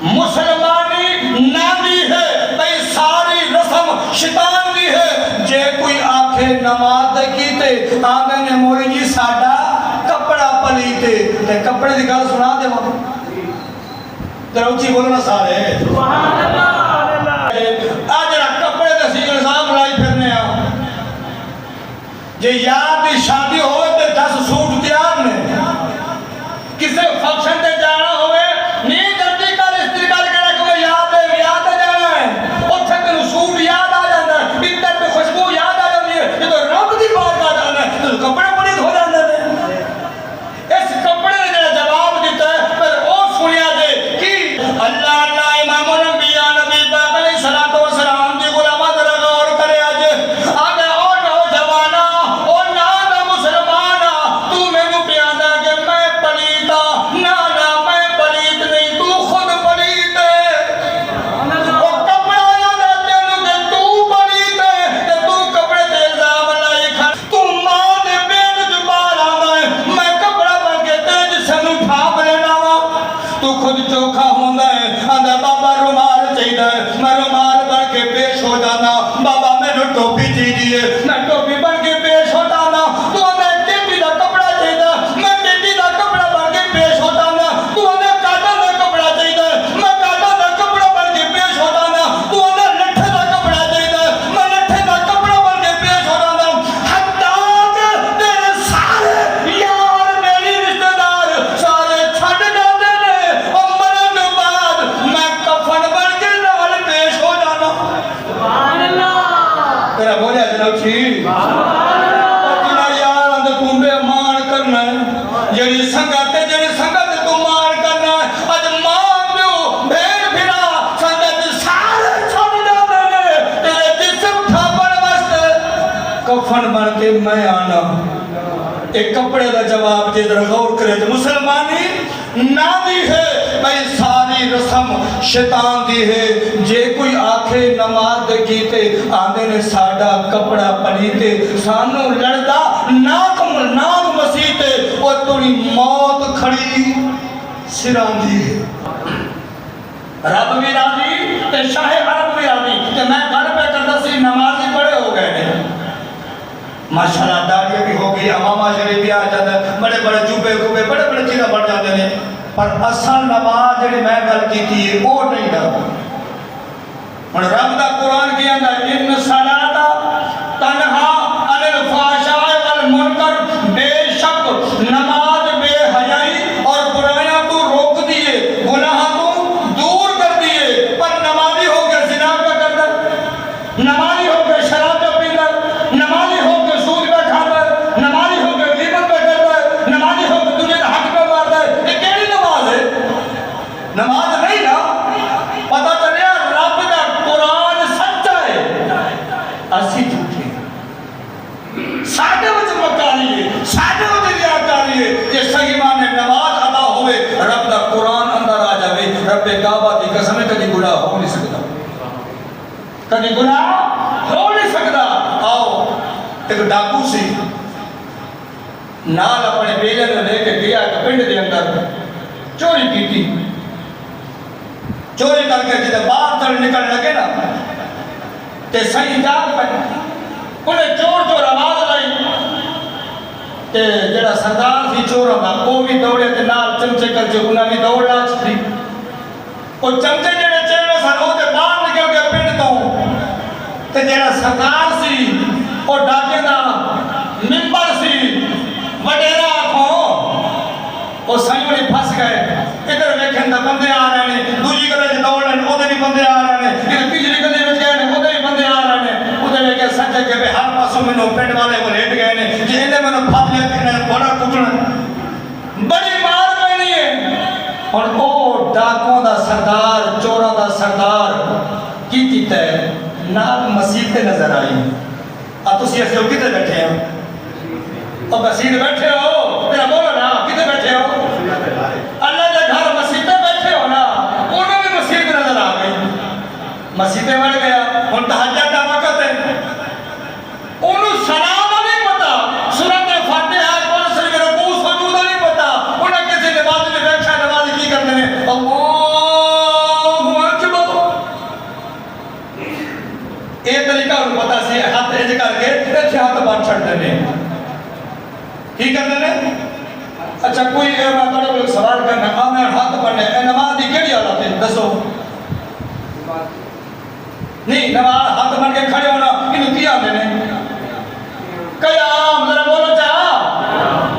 مسلمانی نہ دی ہے بھئی ساری رسم شیطان دی ہے جے کوئی آکھے نماز کیتے آنے نے مولی جی ساڑا کپڑا پلیتے تے کپڑے دی گل سنا دے وہ تروچی بولنا سارے سبحان اللہ آج رہا کپڑے دے سی الزام لائی پھرنے آؤ جے یاد دی شادی ہوئے تے 10 سوٹ تیار نے کسے فنکشن تے جانا ہوئے نہیں جلدی کر استری کر کے رکھو یاد جانا ہے اتھے تینوں سوٹ یاد آ جانا ہے اتر پہ خوشبو یاد آ جاتی ہے یہ تو رب دی بات آ جانا ہے تو کپڑے پلیت ہو جانا ہے اس کپڑے نے جڑا جواب دیتا ہے پھر او سنیا دے کہ اللہ اللہ امام الانبیاء نبی پاک علیہ الصلوۃ والسلام دی غلامت ذرا غور کرے آج آگے او نوجوانا او نام مسلمانا تو مینوں پیاندا کہ میں پلیتا نہ میں پلیت نہیں تو خود پلیت ہے او کپڑا یاد تینوں کہ تو پلیت ہے تے تو کپڑے تے الزام لائی کھڑ تو ماں دے پیٹ چ باہر آندا ہے میں کپڑا بن کے تیرے جسم نوں ڈھانپ لینا وا تو خود چوکھا ہوندا ہے آندا بابا رومال چاہیدا ہے میں رومال بن کے پیش ہو جانا بابا مینوں ٹوپی چاہیے میں ٹوپی بن کے پیش ہو جانا تو میں ٹیپی دا کپڑا چاہیدا میں ٹیپی دا کپڑا بن کے پیش ہو جانا تو میں کاٹن دا کپڑا چاہیدا میں کاٹن دا کپڑا بن کے پیش ہو جانا تو میں لٹھے دا کپڑا چاہیدا میں لٹھے دا کپڑا بن کے پیش ہو جانا حتی کہ تیرے سارے یار میری رشتہ دار سارے چھڈ جاندے نے اور مرن بعد میں کفن بن کے نال پیش ہو جانا سبحان اللہ تیرا بولیا جناب جی سبحان اللہ جنا یار اندر تم بے مان کرنا ہے جڑی سنگت تو مان کرنا ہے اج ماں پیو بھیڑ پھرا سنگت سارے چھڈ جاندے نے تیرے جسم ٹھاپن واسطے کفن بن کے میں آنا ایک کپڑے دا جواب دے ذرا غور کرے جو مسلمانی نہ دی ہے بھئی ساری رسم شیطان دی ہے جے کوئی آکھے نماز کیتے آندے نے ساڑا کپڑا پلیتے سانو لڑدا ناک مسیحتے اور توڑی موت کھڑی سران دی ہے رب بھی راضی تے شاہ عرب بھی راضی کہ میں گھر پہ کرتا سی نمازی بڑے ہو گئے ہیں ماشاءاللہ داڑھی بھی ہو گئی امامہ شریف بھی آ جاتا ہے بڑے بڑے جوبے بڑے بڑے چیزیں بڑھ جاتے ہیں پر اصل نماز جڑی میں گل کی تھی وہ نہیں ڈر اور رب دا قرآن کی اندر ان صلاۃ تنہا عن الفحشاء والمنکر بے شک نماز بے حیائی اور برائیاں تو روک دیے گناہ تو دور کر دیے پر نمازی ہو کے زنا پہ کرتا نمازی ہو کے شراب پہ پیتا نمازی ہو کے سود پہ کھاتا ہے نمازی ہو کے غیبت پہ کرتا ہے نمازی ہو کے دنیا کا حق پہ مارتا ہے یہ کیڑی نماز ہے نماز نہیں نا پتہ چلے رب دا قرآن سچا ہے اسی جھوٹے ساڈے وچ مکاری ہے ساڈے وچ ریاکاری ہے کہ صحیح معنی نماز ادا ہوئے رب دا قرآن اندر آ جاوے رب کعبہ دی قسم کدی گناہ ہو نہیں سکتا کدی گناہ ہو نہیں سکتا آؤ ایک ڈاکو سی نال اپنے بیلے نے لے کے گیا ایک پنڈ دے اندر چوری کی تھی چوری کر کے جدے باہر چل نکل لگے نا تے صحیح جاگ پہ انہیں چور آواز لائی تے جڑا سردار سی چور ہوگا وہ بھی دوڑے تے نال چمچے کر کے انہیں بھی دوڑ لا چھتی وہ چمچے جڑے چیرے سن وہ تے باہر نکل کے پنڈ تو تے جڑا سردار سی اور ڈاکے دا ممبر سی وڈیرا آنکھوں وہ سنگڑی پھنس گئے ادھر ویکھن دا بندے آ رہے ہیں دوجی گلے جو دوڑ رہے ہیں ادھر بھی بندے آ رہے ہیں ادھر تیسری گلے وچ گئے ہیں ادھر بھی بندے آ رہے ہیں ادھر ویکھے سچے کہ ہر پاسوں مینوں پنڈ والے کو لیٹ گئے ہیں جے نے مینوں پھد لیا تے نے بڑا کٹنا بڑی مار پینی ہے اور او ڈاکوں دا سردار چوراں دا سردار کی کیتا ہے نال مسجد تے نظر آئی اب تسی اس لوگ کدھر بیٹھے ہیں اب مسجد بیٹھے ہو تیرا بولو نا کدھر بیٹھے ہو اللہ کے گھر مسجد پہ بیٹھے ہو نا انہوں بھی مسجد نظر آ گئی مسجد بڑھ گیا ان تہجد کا وقت ہے انہوں سلام نہیں پتا سورۃ فاتحہ قرآن شریف رکوع سجود نہیں پتا انہیں کسی نماز میں بیٹھا نماز کی کرتے ہیں اللہ انج کر کے اتنے ہاتھ بن چھڑتے ہیں کی کرتے ہیں اچھا کوئی میں تھوڑے کو سوال کرنا میں ہاتھ بننے نماز کی کہڑی حالت ہے دسو نہیں نماز ہاتھ بن کے کھڑے ہونا انہوں کی آتے ہیں قیام ذرا بولو چاہا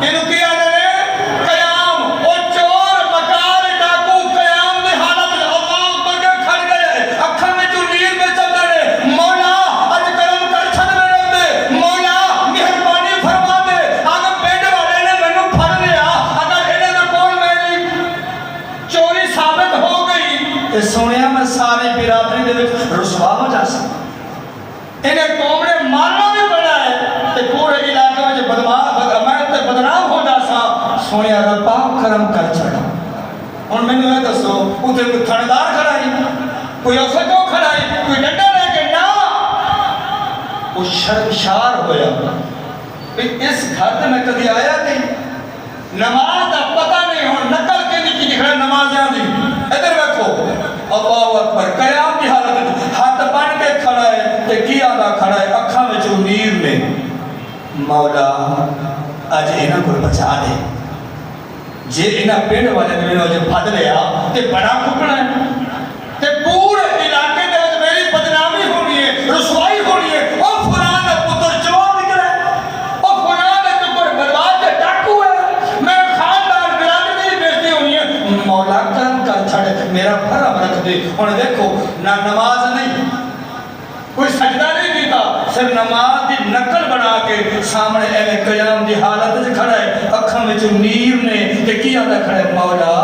انہوں کی آتے ہیں قیام او چور مکار ڈاکو قیام دی حالت اللہ بن کے کھڑ گئے اکھاں میں جو نیل میں چل رہے مولا اج کرم کر چھڑ میں رہے دے مولا مہربانی فرما دے اگر پیٹ والے نے میں نو پھڑ لیا اگر انہیں دے کول میری چوری ثابت ہو گئی تے سونیا میں ساری برادری دے وچ رسوا ہو جا سکتا انہیں قوم نے مارنا بھی بڑا ہے تے پورے علاقے میں بدنام ہو جا سا سونے ربا کرم کر چھڑا اور میں نے دسو اتنے کوئی تھندار کھڑائی کوئی افسر کھڑائی کوئی ڈنڈا لے کے نہ وہ شرمشار ہویا اس گھر میں کبھی آیا نہیں نماز کا پتہ نہیں ہو نقل کے نہیں کی دکھا نماز دی ادھر بیٹھو اللہ اکبر قیام کی حالت ہاتھ بن کے کھڑا ہے تے کی آدھا کھڑا ہے اکھاں میں جو نیر نے مولا اج انہاں کو بچا دے جے انہاں پنڈ والے نے مینوں جو پھڑ لیا تے بڑا کھکنا ہے تے پورے علاقے دے وچ میری بدنامی ہونی ہے رسوائی ہونی ہے او فلاں دا پتر جوان نکلا ہے او فلاں دا پتر برباد تے ڈاکو ہے میں خاندان برادری دی بےزتی ہونی ہے مولا کرم کر چھڑ میرا بھرم رکھ دے ہن دیکھو نہ نماز نہیں کوئی سجدہ نہیں کیتا صرف نماز دی نقل بنا کے سامنے ایویں قیام دی حالت وچ کھڑا ہے اکھاں وچ نیر نے تے کی آندا کھڑا ہے مولا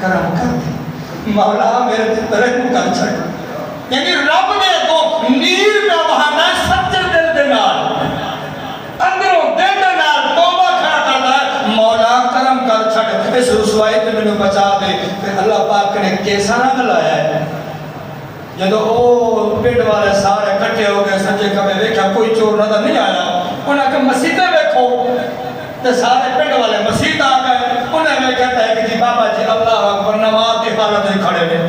کرم کر دے مولا میرے تے رحم کر چھڑ یعنی رب نے کو نیر دا بہانہ سچے دل دے نال اندروں دل دے نال توبہ کھڑا کردا ہے مولا کرم کر چھڑ اس رسوائی تے مینوں بچا دے تے اللہ پاک نے کیسا نہ لایا ہے جدو او پنڈ والے سارے کٹھے ہو گئے سچے کبھی دیکھا کوئی چور نظر نہیں آیا انہاں کہ مسیطے دیکھو تے سارے پنڈ والے مسیط آ گئے انہیں میں کہتا ہے کہ جی بابا جی اللہ اکبر نماز دی حالت میں کھڑے نے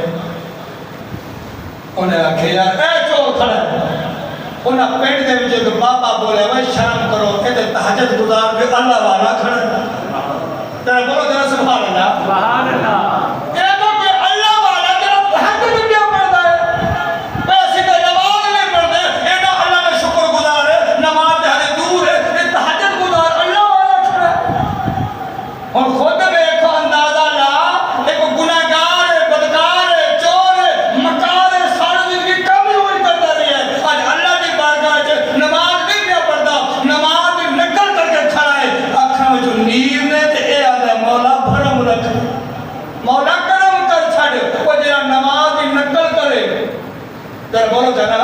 انہیں آکھے یار اے چور کھڑا انہاں پنڈ دے وچ جو بابا بولے وہ شرم کرو اے تے تہجد گزار کے اللہ والا کھڑا تے بولو ذرا سبحان اللہ سبحان اللہ اور خود دیکھو اندازہ لا ایک گناہگار ہے بدکار ہے چور ہے مکار ہے ساری زندگی کمی ہوئی کرتا رہی ہے آج اللہ کی بارگاہ سے نماز نہیں پیا پڑتا نماز کی نقل کر کے کھڑا ہے اکھاں میں جو نیر نے تے اے آدھا مولا بھرم رکھ مولا کرم کر چھڑ وہ جرا نماز کی نقل کرے ذرا بولو جنا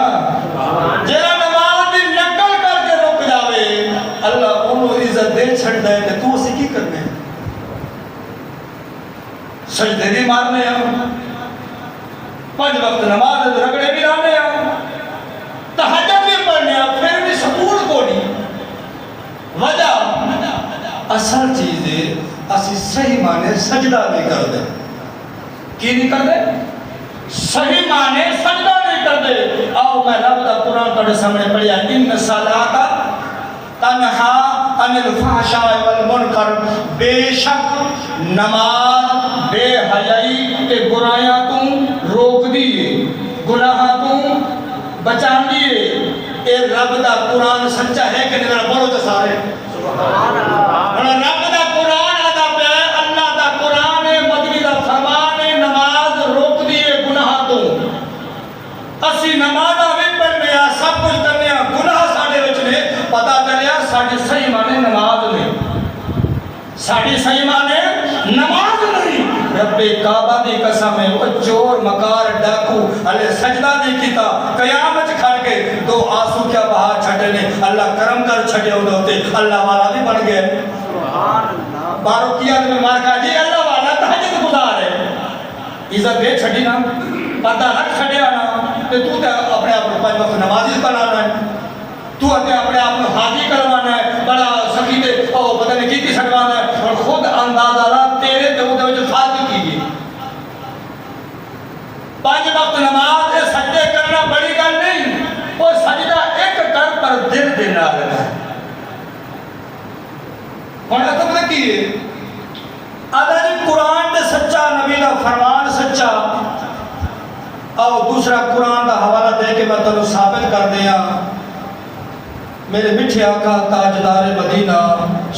جرا نماز کی نقل کر کے رک جاوے اللہ انہوں عزت دے چھڑ دے تے تو اسے کی کرنے سجدے بھی مارنے ہیں 5 وقت نماز رگڑے بھی لانے ہیں تہجد بھی پڑھنے ہیں پھر بھی سکون کو نہیں وجہ اصل چیز ہے اسی صحیح معنی سجدہ نہیں کر دے کی نہیں کر دے صحیح معنی سجدہ نہیں کر دے آؤ میں رب دا قرآن پڑھے سامنے پڑھیا ان صلاۃ تنہا عن الفحشاء والمنکر بے شک نماز بے حیائی کے برائیاں تم روک دیئے گناہ تم بچان دیئے اے رب دا قرآن سچا ہے کہ نہیں بولو تو سارے سبحان اللہ رب دا قرآن ادا پہ ہے اللہ دا قرآن مدنی دا فرمان نماز روک دیئے گناہ تم اسی نمازہ بھی پڑھنے ہیں سب کچھ کرنے ہیں گناہ ساڑھے بچنے پتا چلیا ساڑھے صحیح مانے نماز نہیں ساڑھے صحیح مانے نماز نہیں رب کعبہ دی قسم ہے وہ چور مکار ڈاکو اللہ سجدہ نہیں کیتا قیامت کھڑ کے 2 آنسو کیا بہا چھٹے نے اللہ کرم کر چھٹے ہوتے اللہ والا بھی بن گئے سبحان اللہ بارو کیا میں مار کہا جی اللہ والا تہجد گزار ہے عزت دے چھٹی نا پردہ رکھ چھٹے آنا کہ تو تے اپنے آپ کو 5 وقت نمازی بنانا ہے تو اپنے آپ کو حاجی کروانا ہے بڑا سخی دے او پتہ نہیں کی چھڑوانا ہے اور خود اندازہ لا تیرے تے وہ جو فاضل کیجئے 5 وقت نماز سجدے کرنا بڑی گل نہیں وہ سجدہ ایک کر پر پر دل دے نہ رہا ہے اور اتب لکیے آدھا جی قرآن دے سچا نبی دا فرمان سچا اور دوسرا قرآن دا حوالہ دے کے میں تنو ثابت کر دیا میرے مٹھے آقا تاجدار مدینہ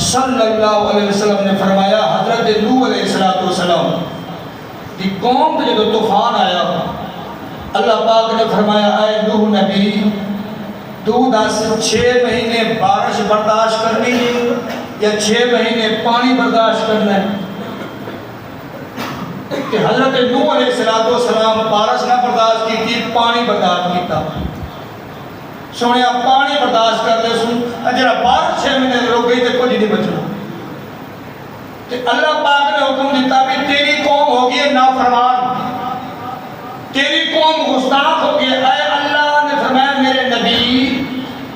صلی اللہ علیہ وسلم نے فرمایا حضرت نوح علیہ السلام کی قوم تے جب طوفان آیا اللہ پاک نے فرمایا اے نوح نبی تو 6 مہینے بارش برداشت کرنی ہے یا 6 مہینے پانی برداشت کرنا ہے کہ حضرت نوح علیہ السلام بارش نہ برداشت کی تھی پانی برداشت کیتا سونے آپ پانی برداشت کر لے سن اجرہ بارش 6 مہینے روک گئی تے کچھ نہیں بچنا کہ اللہ پاک نے حکم دیتا بھی تیری قوم ہوگی نافرمان تیری قوم گستاخ ہوگی اے اللہ نے فرمایا میرے نبی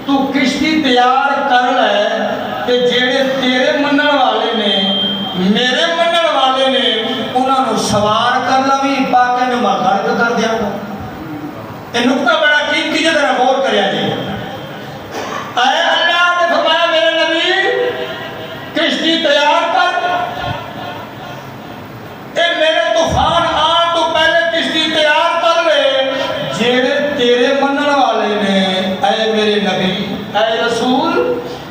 تو کشتی تیار کر لے کہ جیڑے تیرے منن والے نے میرے منن والے نے انہوں نے سوار کر لوی پاکے نے مغرق کر دیا گا یہ نکتہ بڑا قیمتی ہے ذرا غور کریا جی اے اللہ نے فرمایا میرے نبی کشتی تیار کر اے میرے طوفان آن تو پہلے کشتی تیار کر لے جیڑے تیرے منن والے نے اے میرے نبی اے رسول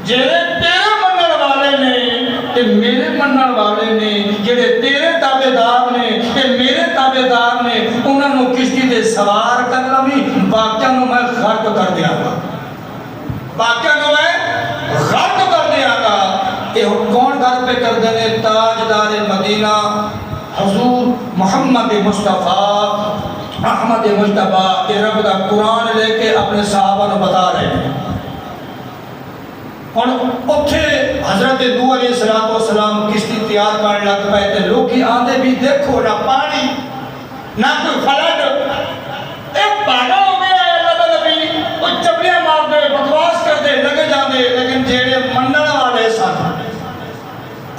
جیڑے تیرے منن والے نے تے میرے منن والے نے جیڑے تیرے تابعدار نے تے میرے تابعدار نے انہوں نے کشتی تے سوار کر لوی باقیاں نو میں غرق کر دیا گا باقیاں نو میں غرق کر دیا گا یہ کون غرق پہ کر دینے تاجدار مدینہ حضور محمد مصطفیٰ احمد مجتبہ کہ رب دا قرآن لے کے اپنے صحابہ نے بتا رہے ہیں اور اتھے حضرت نوح علیہ السلام کشتی تیار کرنے لگ پائے تھے لوگی آندھے بھی دیکھو نہ پانی نہ کوئی فلڈ ایک پاگا ہو گیا ہے اللہ دا نبی وہ چپلیاں مار دے بکواس کر دے لگے جان دے لیکن جیڑے منن والے سن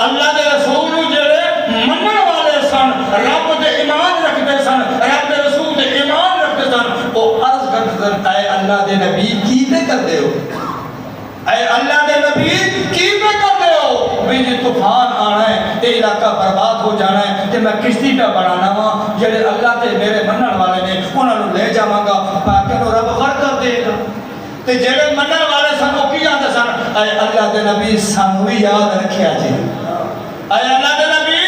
اللہ دے رسول جیڑے منن والے سن رب دے ایمان رکھتے سن رب دے رسول دے ایمان رکھتے سن وہ عرض کرتے سن اے اللہ دے نبی کی پہ کر دے ہو اے اللہ دے نبی کی پہ کر دے ہو بھی جی طوفان آنا ہے تے علاقہ برباد ہو جانا ہے تے میں کشتی پہ بنانا ہوا جڑے اللہ تے میرے منن والے نے انہوں نے لے جاواں گا باقی نو رب غرق کر دے گا تے جڑے منن والے سن وہ کی آندے سن اے اللہ دے نبی سانو بھی یاد رکھیا جی اے اللہ دے نبی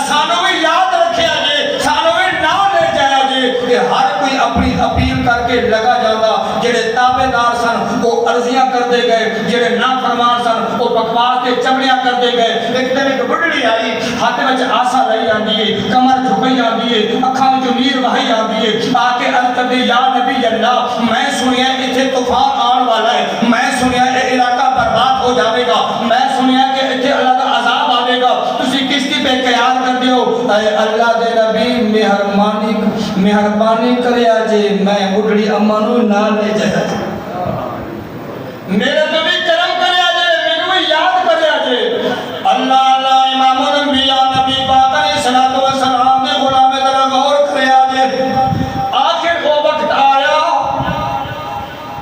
سانو بھی یاد رکھیا جی سانو بھی نہ لے جایا جی کہ ہر کوئی اپنی اپیل کر کے لگا جاتا جڑے تابعدار سن وہ عرضیاں کر دے گئے جڑے نافرمان سن وہ بکواس کے چمڑیاں کر دے گئے ایک دن ایک بڑھڑی آئی ہاتھ وچ آسا لئی آندی ہے کمر جھکئی آندی ہے اکھاں وچوں نیر وہی آندی ہے آ کے عرض کر دی یا نبی اللہ میں سنیا ایتھے طوفان آن والا ہے میں سنیا یہ علاقہ برباد ہو جاوے گا میں سنیا کہ ایتھے اللہ کا عذاب آوے گا تسی کشتی پہ قیام کر دیو اے اللہ دے نبی مہربانی کریا جے میں بڑھڑی اماں نو نہ لے جایا جے میرے نبی کرم کریا جے مینوں بھی یاد کریا جے اللہ اللہ امام الانبیاء نبی پاک علیہ الصلوۃ والسلام دے غلام ذرا غور کریا جے آخر وہ وقت آیا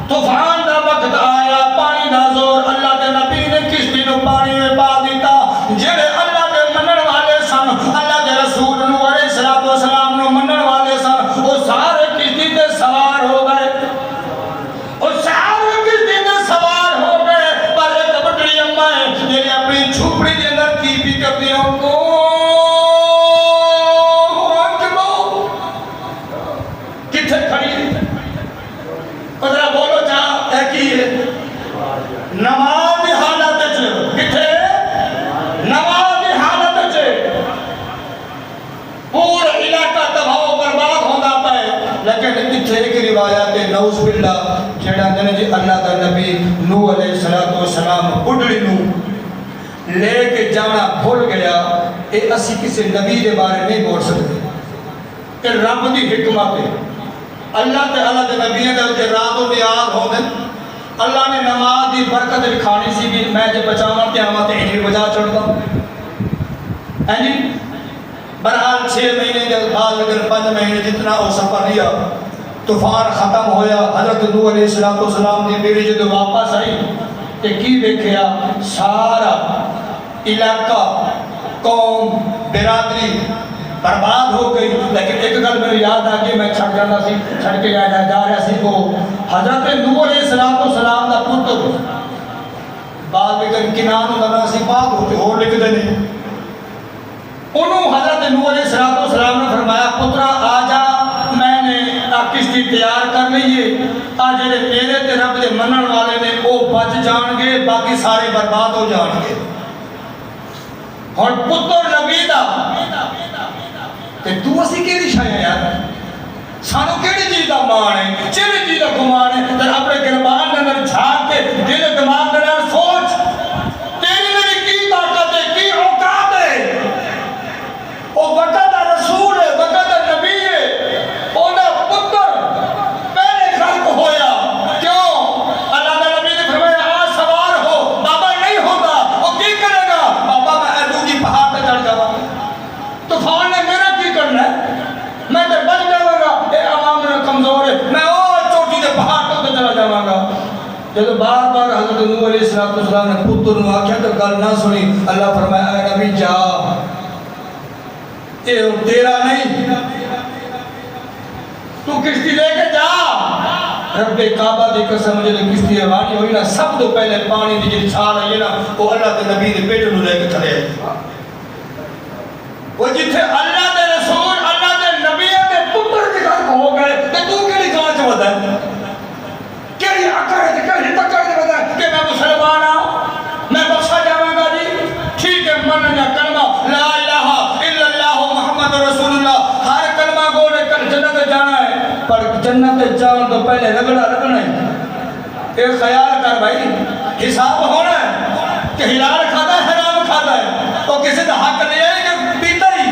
طوفان دا وقت آیا پانی دا زور اللہ دے نبی نے کشتی نو پانی میں پا دیتا جڑے اللہ دے منن والے سن اللہ دے رسول نو علیہ الصلوۃ والسلام نو منن والے سن وہ سارے کشتی تے سوار ہو گئے اور سارے کشتی تے سوار ہو گئے پر ایک بڑی اماں ہے جڑی اپنی جھوپڑی دے اندر کی بھی کرتی ہے کو کتھے کھڑی ہے ذرا بولو جہاں ہے کی ہے نماز حالت وچ کتھے نماز حالت وچ پورا علاقہ تباہ و برباد ہوندا پئے لیکن اتھے ایک روایت ہے نعوذ باللہ جڑا نے جی اللہ دا نبی نوح علیہ السلام بڑھڑی نو لے کے جانا بھول گیا اے اسی کسی نبی دے بارے نہیں بول سکتے کہ رب دی حکمت ہے اللہ تعالیٰ دے نبیوں دے رات و نیاز ہو دے اللہ نے نماز دی برکت دکھانی سی کہ میں جے بچاواں تے آواں تے انہی بجا چھڑدا ہیں جی بہرحال 6 مہینے کے بعد لیکن 5 مہینے جتنا وہ سفر لیا طوفان ختم ہویا، حضرت نوح علیہ السلام دی بیوی جدو واپس آئی تے کی دیکھیا؟ سارا علاقہ، قوم، برادری برباد ہو گئی۔ لیکن ایک گل میرے یاد آ گئی، میں چھڑ جانا سی، چھڑ کے جا رہا سی، وہ حضرت نوح علیہ السلام دا پتر بعد میں کنان ہوتا نا سی، بعد ہوتے اور لکھ دینے، انہوں حضرت نوح علیہ السلام نے فرمایا پترا آ جا، میں نے کشتی تیار کر لیے، آج میرے تے رب دے منن والے نے وہ بچ جان گے، باقی سارے برباد ہو جان گے۔ اور پتر نبی دا تے تو اسی کیڑی شایا یار، سانو کیڑی چیز دا مان ہے، چیڑی چیز دا گمان ہے؟ تے اپنے گربان دے اندر جھاگ کے دل دماغ دے اندر سوچ، تیری میری کی طاقت ہے، کی اوقات ہے؟ وہ وقت دا رسول ہے، وقت دا نبی ہے، اونا پتر پہلے خلق ہویا، کیوں؟ اللہ دا نبی نے فرمایا آج سوار ہو، بابا نہیں ہوگا، وہ کی کرے گا؟ بابا میں ایدو کی پہاڑ پہ چڑھ جاؤں، طوفان نے میرا کی کرنا ہے، میں تے بچ جاؤں گا، اے عوام میں کمزور ہے، میں اور چوٹی دے پہاڑ پہ چلا جاؤں گا۔ جب بار بار حضرت نوح علیہ السلام نے پتر نو آکھیا تو گل نہ سنی، اللہ فرمایا اے نبی جا، اے تیرا نہیں، تو کشتی لے کے جا۔ رب کعبہ دی قسم جے کشتی روانی ہوئی نا، سب تو پہلے پانی دی جڑی چھال آئی نا، وہ اللہ دے نبی دے بیٹے نو لے کے کھڑے آئی۔ وہ جتھے اللہ دے رسول، اللہ دے نبی دے پتر کے گھر ہو گئے، تے تو کیڑی گاں چ ودا ہے؟ کیڑی عقل ہے، کیڑی تکڑ دے ودا ہے کہ میں مسلمان ہاں، میں بخشا جاواں گا جی؟ ٹھیک ہے، من یا کلمہ لا الہ الا اللہ محمد رسول اللہ، ہر کلمہ گو نے جنت جانا ہے، پر جنت جان تو پہلے رگڑا رگڑنا ہے۔ ایک خیال کر بھائی، حساب ہونا ہے کہ حلال کھاتا ہے حرام کھاتا ہے، تو کسی کا حق نہیں ہے کہ پیتا ہی۔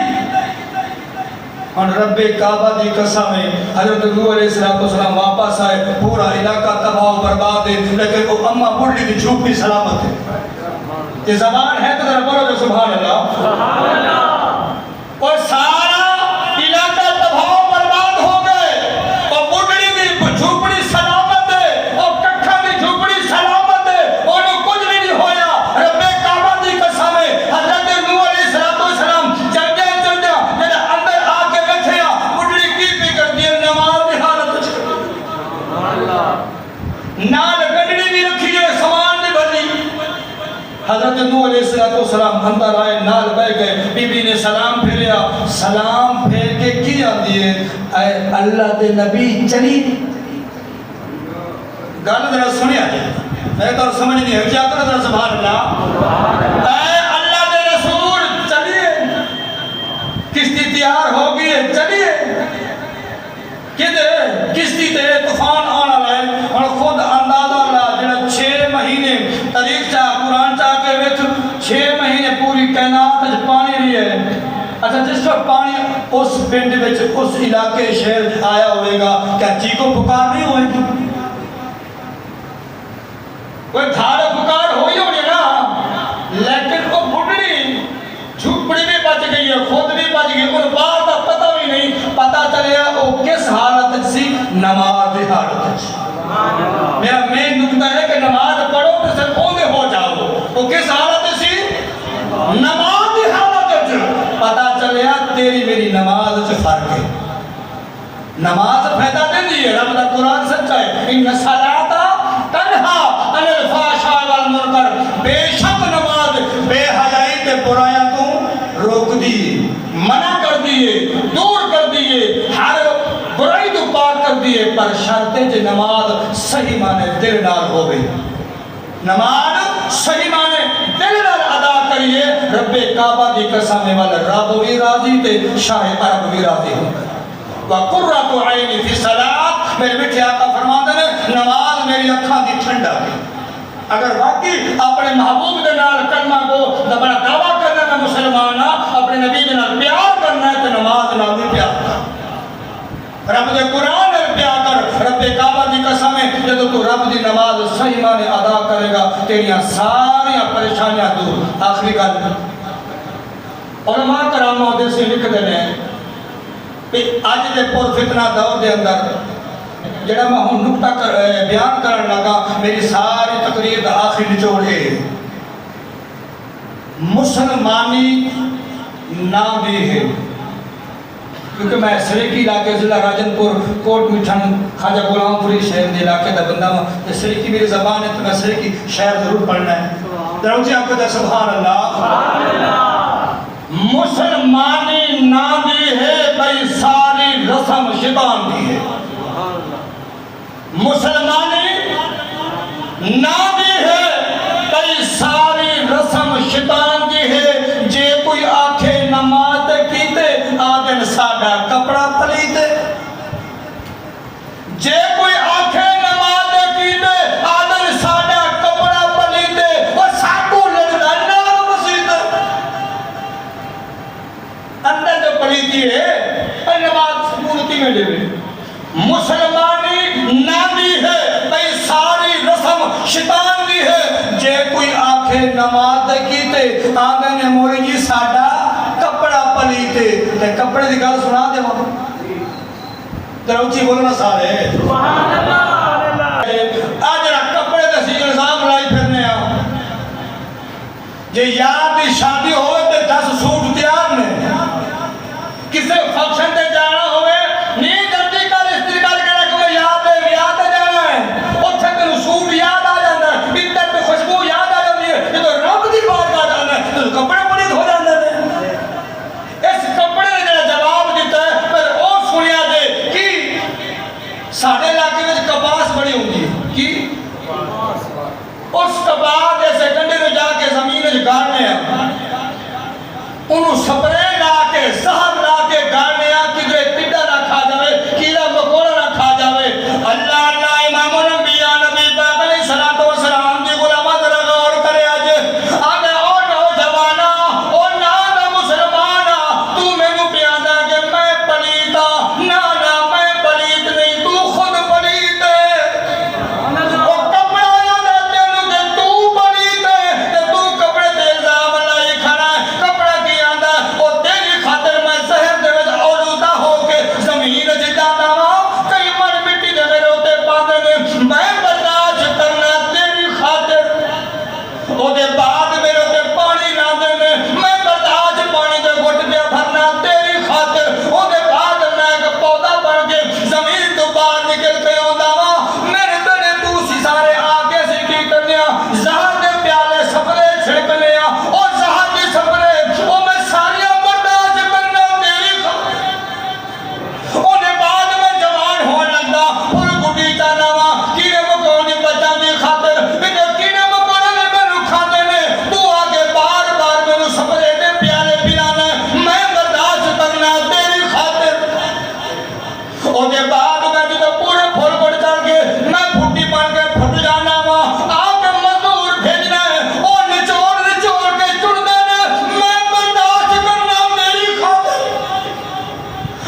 اور رب کعبہ دی قسم ہے، حضرت نوح علیہ السلام واپس آئے، پورا علاقہ تباہ و برباد ہے، لیکن وہ اماں بڑھلی دی جھوپڑی سلامت ہے۔ یہ زبان ہے تو ذرا بولو جو سبحان اللہ۔ اور سارا علاقہ تباہ و برباد ہو گئے، اور بڑھلی دی جھوپڑی سلامت ہے، اور ککھا دی جھوپڑی سلامت ہے، انہوں کچھ بھی نہیں ہویا۔ رب کعبہ دی قسم ہے، حضرت نوح علیہ السلام چل جا جنہ اندر آ کے بیٹھیا، بڑھلی کی فکر دی نماز دی حالت نال گڈڑی بھی رکھی ہے، سامان بھی بھری۔ حضرت نوح علیہ السلام اندر آئے، نال بیٹھ گئے، بی بی نے سلام پھیریا، سلام پھیر کے کی آندی ہے؟ اے اللہ دے نبی چلی، گل ذرا سنیا جائے، میں تو سمجھ نہیں ہے، کیا کرو ذرا سبحان اللہ۔ اے اللہ دے رسول چلیے، کشتی تیار ہو گئی ہے، چلیے۔ کدھر کشتی تے طوفان آنا لائے، اور خود اندازہ اللہ جنہا 6 مہینے تاریخ چاہ قرآن چاہ کے وچ 6 مہینے پوری کائنات وچ پانی رہی ہے۔ اچھا جس وقت پانی اس پنڈ وچ اس علاقے شہر آیا ہوئے گا، کیا چیخو پکار نہیں ہوئے گی؟ کوئی دھاڑ پکار ہوئی ہونی نا، لیکن وہ بڑھڑی جھوپڑی بھی بچ گئی ہے، خود بھی بچ گئی، اور بات کا پتہ بھی نہیں، پتہ چلے وہ کس حالت سی؟ نماز دی حالت سی۔ میرا مین نکتہ ہے کہ نماز پڑھو تو صرف اوندے ہو جاؤ، وہ کس حالت سی؟ نماز دی حالت سی۔ پتہ چلے تیری میری نماز سے فرق ہے، نماز فائدہ دیں دی ہے، رب دا قرآن سچا ہے، ان صلاۃ تنہا عن الفحشاء والمنکر، بے شک نماز بے حیائی تے برائیاں تو روک دی، منع کر دیئے، دور کر دیئے، ہر برائی تو پاک کر دیئے، پر شرط ہے نماز صحیح معنی دل نال ہو گئی، نماز صحیح معنی دل نال ادا کریے۔ رب کعبہ دی قسم والا رب بھی راضی تے شاہ عرب بھی راضی ہو گئے۔ وَقُرَّةُ عَيْنِ فِي الصَّلَاةِ، میرے بیٹھے آقا فرماتے ہیں نماز میری اکھاں دی ٹھنڈا کی۔ اگر واقعی اپنے محبوب دے نال کلمہ کو بڑا دعویٰ کرنا ہے مسلمان، اپنے نبی دے نال پیار کرنا ہے تو نماز نال بھی پیار کر، رب دے قرآن نال پیار کر۔ رب کعبہ دی قسم ہے جب تو رب دی نماز صحیح معنی ادا کرے گا، تیریاں ساریاں پریشانیاں دور۔ آخری گل علماء کرام دے سے لکھ دینے ہیں کہ آج دے پر فتنہ دور دے اندر جڑا میں ہوں نقطہ بیان کرن لگا میری ساری تقریر دا آخری نچوڑ ہے مسلمانی نام بھی ہے کیونکہ میں سریکی علاقے ضلع راجن پور کوٹ مٹھن خواجہ غلام پوری شہر دے علاقے دا بندہ ہوں سریکی میری زبان ہے تو میں سریکی شہر ضرور پڑھنا ہے دروچی آپ کو در سبحان اللہ مسلمانی نام بھی ہے بھئی ساری رسم شیطان بھی ہے مسلمانی نام بھی ہے بھئی ساری رسم شیطان دی ہے جے کوئی آنکھیں نماز کیتے آدن ساڑا کپڑا پلیتے جے کوئی آنکھیں نماز کیتے آدن ساڑا کپڑا پلیتے اور ساکو لڑنا نام مسیدہ اندر جو پلیتی ہے نماز مورتی میں لے مسلمانی نامی ہے بھئی ساری رسم شیطان دی ہے جے کوئی آنکھیں نماز کیتے آنگن نے مولی جی ساڑا کپڑا پلیتے تے کپڑے دی گل سنا دے وہاں دروچی بولنا سارے آج رہا کپڑے تے سی الزام لائی پھرنے آؤ جے یاد دی شادی ہوئے تے 10 سوٹ تیار نے کسے فنکشن تے جانا ہوئے نہیں جلدی کر استری کر کے رکھ میں یاد ہے جانا ہے اتھے تینوں سوٹ یاد آ جانا ہے اتر پہ خوشبو یاد آ جاتی ہے یہ تو رب دی بات آ جانا ہے تو کپڑے پڑید ہو جانا ہے اس کپڑے نے جنہا جواب دیتا ہے پر اور سنیا دے کہ ساڑھے علاقے میں کپاس بڑی ہوں گی کی اس کپاس جیسے کنڈے میں جا کے زمین میں گارنے ہیں انہوں سپرے لا کے زہر لا کے گارنے ہیں کدھرے ٹڈا نہ کھا جاوے کیڑا مکوڑا نہ کھا جاوے اللہ اللہ امام الانبیاء نبی پاک علیہ السلام دی غلامت رگا اور کرے آجے آگے او نوجوانا او نانا مسلمانا تو میں نو پیادا کہ میں پلیتا نانا میں پلیت نہیں تو خود پلیت ہے او کپڑا یاد آتے نو کہ تو پلیت ہے کہ تو کپڑے دے الزام لائی کھڑا ہے کپڑا کی آندہ او تیری خاطر میں سہر دے وجہ اولودہ ہو کے زمین جانا ہوں کئی من مٹی دے میرے ہوتے پاندے نے میں برداشت کرنا تیری خاطر او دے بعد میرے ہوتے پانی نہ دے میں برداشت پانی دے گھٹ دے بھرنا تیری خاطر او دے بعد میں ایک پودا بن کے زمین تو باہر نکل کے ہوندہ ہوں میرے بڑے تو سارے آگے سے کی کرنیا زہر دے پیالے سپرے چھڑکنیا اور زہر دے سپرے او میں ساریاں برداشت کرنا تیری خاطر او دے بعد میں جوان ہون لگا اور گھٹی جانا ہوا کیڑے مکوڑی بچا دی خاطر میرے کیڑے مکوڑے نے میں کھاتے نے تو آگے بار بار میں سپرے دے پیالے پلانا میں برداشت کرنا تیری خاطر او دے بعد میں جو پورے پھول پڑ چل کے میں پھٹی پڑ کے پھٹ جانا ہوا آپ مزدور بھیجنا ہے اور نچوڑ کے چڑ دینا میں برداشت کرنا تیری خاطر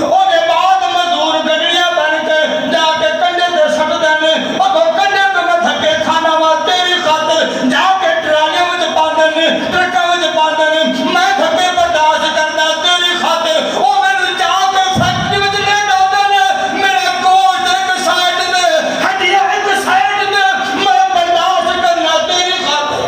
او دے بعد مزدور گڑیاں بن کے جا کے کنڈے دے سٹ دینے اور وہ کنڈے پہ میں دھکے کھانا ہوا تیری خاطر جا کے ٹرالیوں میں پا دینے ٹرکوں میں پا دینے میں دھکے برداشت کرنا تیری خاطر او میں نے جا کے فیکٹری میں لے ڈال دینے میرے گوشت ایک سائٹ دے ہڈیاں ایک سائٹ دے میں برداشت کرنا تیری خاطر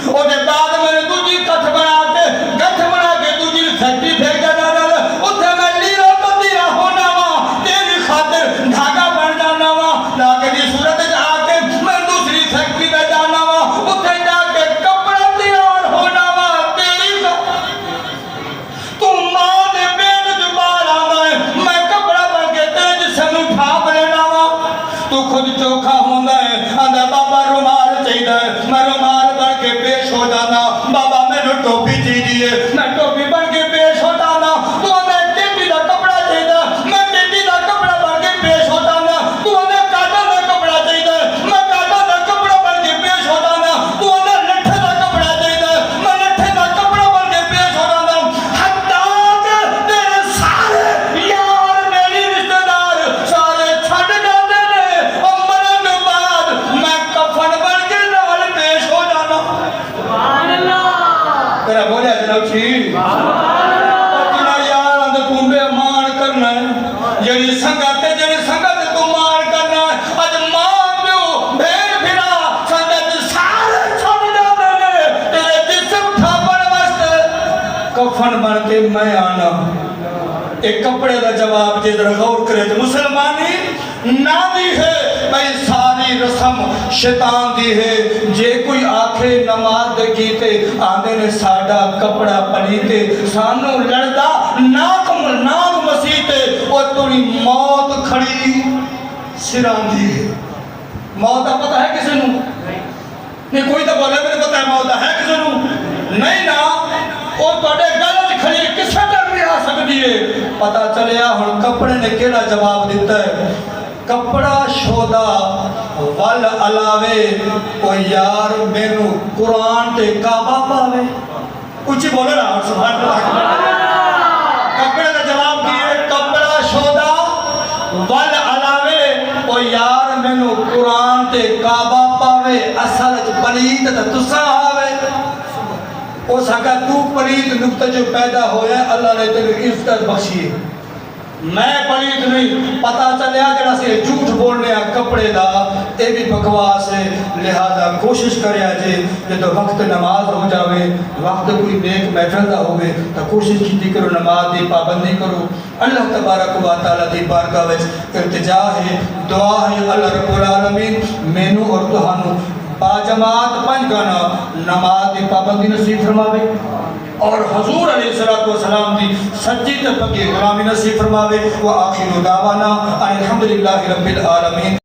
او دے بعد میں نے دوجی گٹھ بنا کے دوجی فیکٹری بھیجا جانا اتھے میں لیرہ پتیرہ ہونا ہوا تیری خاطر دھاگا بن جانا ہوا لاکے دی صورت جا کے میں دوسری فیکٹری میں جانا ہوا اتھے جا کے کپڑا تیار ہونا ہوا تیری خاطر تو ماں دے بیٹ جبار آنا ہے میں کپڑا بن کے تیرے جسے میں ٹھاپ لینا ہوا تو خود چوکھا ہوندہ ہے اندھا بابا رومال چاہیدہ ہے میں رومال بن کے پیش ہو جانا بابا میں نے ٹوپی چاہیدی ہے میں ٹوپی بن کے پیش ہو جانا تو ہمیں ٹیپی دا کپڑا چاہیدہ میں ٹیپی دا کپڑا بن کے پیش ہو جانا تو ہمیں کاٹا دا کپڑا چاہیدہ میں کاٹا دا کپڑا بن کے پیش ہو جانا تو ہمیں لٹھے دا کپڑا چاہیدہ میں لٹھے دا کپڑا بن کے پیش ہو جانا حتیٰ کہ تیرے سارے یار میری رشتہ دار سارے چھٹ جاتے نے اور مرن بعد میں کفن بن کے نال پیش ہو جانا سبحان اللہ تیرا بولیا جنوچی اور جنہا یار اندھے تم بے مان کرنا ہے جنہی سنگت تو مان کفن بن کے میں آنا ایک کپڑے دا جواب جے ذرا غور کرے تو مسلمانی نہ دی ہے بھئی ساری رسم شیطان دی ہے جے کوئی آکھے نماز دے کیتے آندے نے ساڈا کپڑا پلیتے سانو لڑدا ناک مسیتے اور توڑی موت کھڑی سران دی ہے موت کا پتہ ہے کسی نو نہیں کوئی تو بولے میرے پتہ ہے موت ہے کسی نو نہیں نا اور توڑے گلت کھڑی کسے در بھی آ سکتی ہے پتہ چلیا ہن کپڑے نے کیڑا جواب دیتا ہے کپڑا شودا ول علاوے او یار مینو قرآن تے کعبہ پاوے کچھ بولے نا سبحان اللہ کپڑے کا جواب دیئے کپڑا شودا ول علاوے او یار مینو قرآن تے کعبہ پاوے اصل پلیت تے تسا آوے او سکا تو پلیت نکتہ جو پیدا ہویا اللہ نے تیرے عزت بخشی میں پلیت نہیں پتہ چلیا جڑا سے جھوٹ بولنے کپڑے دا اے بھی بکواس ہے لہذا کوشش کریا جے جدو وقت نماز ہو جاوے وقت کوئی نیک محفل دا ہوئے تو کوشش کیتی کرو نماز دی پابندی کرو اللہ تبارک و تعالی دی بارگاہ وچ التجا ہے دعا ہے اللہ رب العالمین مینوں اور تہانوں باجماعت پنج گانا نماز دی پابندی نصیب فرماوے اور حضور علیہ السلام دی سچی تے پکی غلامی نصیب فرماوے وآخر دعوانا الحمدللہ رب العالمین